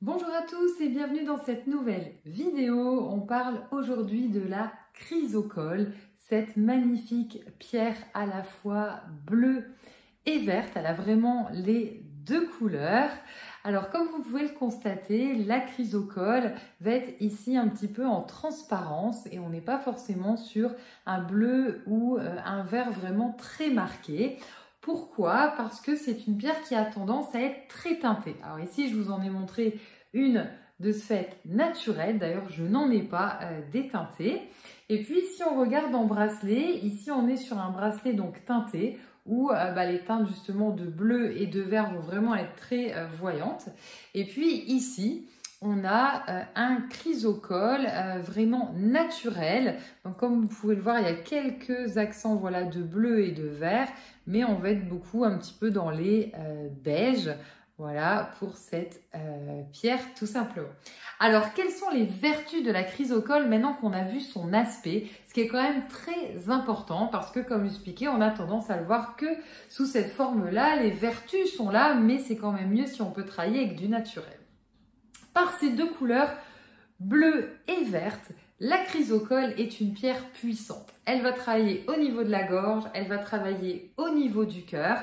Bonjour à tous et bienvenue dans cette nouvelle vidéo. On parle aujourd'hui de la chrysocole, cette magnifique pierre à la fois bleue et verte. Elle a vraiment les deux couleurs. Alors comme vous pouvez le constater, la chrysocole va être ici un petit peu en transparence et on n'est pas forcément sur un bleu ou un vert vraiment très marqué. Pourquoi? Parce que c'est une pierre qui a tendance à être très teintée. Alors ici, je vous en ai montré une de ce fait naturelle. D'ailleurs, je n'en ai pas déteinté. Et puis, si on regarde en bracelet, ici, on est sur un bracelet donc teinté où les teintes justement de bleu et de vert vont vraiment être très voyantes. Et puis ici, on a un chrysocole vraiment naturel. Donc comme vous pouvez le voir, il y a quelques accents voilà, de bleu et de vert, mais on va être beaucoup un petit peu dans les beiges. Voilà pour cette pierre tout simplement. Alors quelles sont les vertus de la chrysocole maintenant qu'on a vu son aspect? Ce qui est quand même très important parce que comme expliqué, on a tendance à le voir que sous cette forme-là. Les vertus sont là, mais c'est quand même mieux si on peut travailler avec du naturel. Par ces deux couleurs, bleue et verte, la chrysocole est une pierre puissante. Elle va travailler au niveau de la gorge, elle va travailler au niveau du cœur.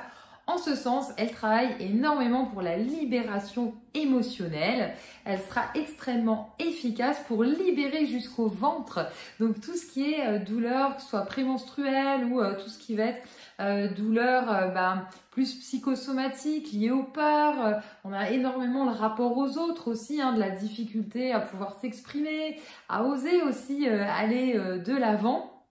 En ce sens, elle travaille énormément pour la libération émotionnelle. Elle sera extrêmement efficace pour libérer jusqu'au ventre. Donc tout ce qui est douleur, que ce soit prémenstruelle ou tout ce qui va être douleur plus psychosomatique, liée aux peurs. On a énormément le rapport aux autres aussi, de la difficulté à pouvoir s'exprimer, à oser aussi aller de l'avant.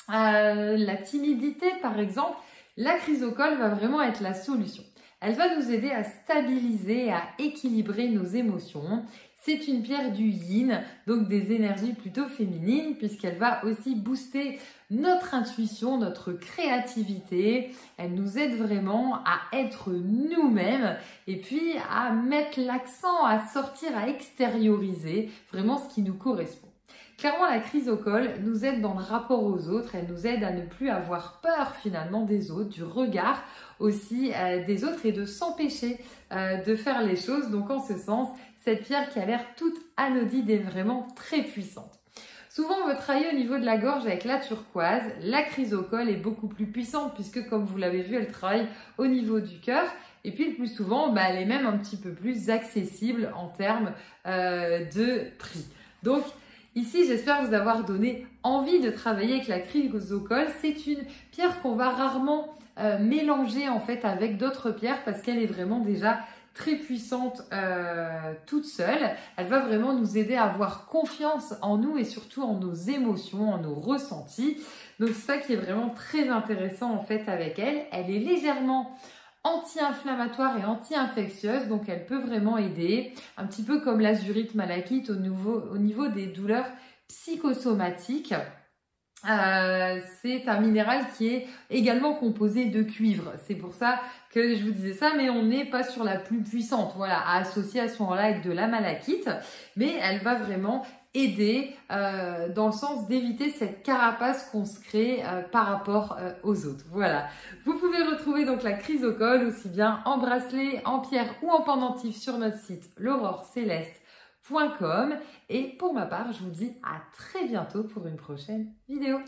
La timidité par exemple. La chrysocole va vraiment être la solution. Elle va nous aider à stabiliser, à équilibrer nos émotions. C'est une pierre du yin, donc des énergies plutôt féminines, puisqu'elle va aussi booster notre intuition, notre créativité. Elle nous aide vraiment à être nous-mêmes et puis à mettre l'accent, à sortir, à extérioriser vraiment ce qui nous correspond. Clairement, la chrysocole nous aide dans le rapport aux autres, elle nous aide à ne plus avoir peur finalement des autres, du regard aussi des autres et de s'empêcher de faire les choses. Donc en ce sens, cette pierre qui a l'air toute anodine est vraiment très puissante. Souvent, on veut travailler au niveau de la gorge avec la turquoise. La chrysocole est beaucoup plus puissante puisque comme vous l'avez vu, elle travaille au niveau du cœur. Et puis le plus souvent, elle est même un petit peu plus accessible en termes de prix. Donc, ici, j'espère vous avoir donné envie de travailler avec la chrysocole. C'est une pierre qu'on va rarement mélanger en fait avec d'autres pierres parce qu'elle est vraiment déjà très puissante toute seule. Elle va vraiment nous aider à avoir confiance en nous et surtout en nos émotions, en nos ressentis. Donc c'est ça qui est vraiment très intéressant en fait avec elle. Elle est légèrement anti-inflammatoire et anti-infectieuse, donc elle peut vraiment aider, un petit peu comme l'azurite malachite au niveau des douleurs psychosomatiques. C'est un minéral qui est également composé de cuivre. C'est pour ça que je vous disais ça, mais on n'est pas sur la plus puissante, voilà, à associer à ce moment-là avec de la malachite, mais elle va vraiment aider dans le sens d'éviter cette carapace qu'on se crée par rapport aux autres. Voilà. Vous pouvez retrouver donc la chrysocole aussi bien en bracelet, en pierre ou en pendentif sur notre site l'aurorecéleste.com. Et pour ma part, je vous dis à très bientôt pour une prochaine vidéo.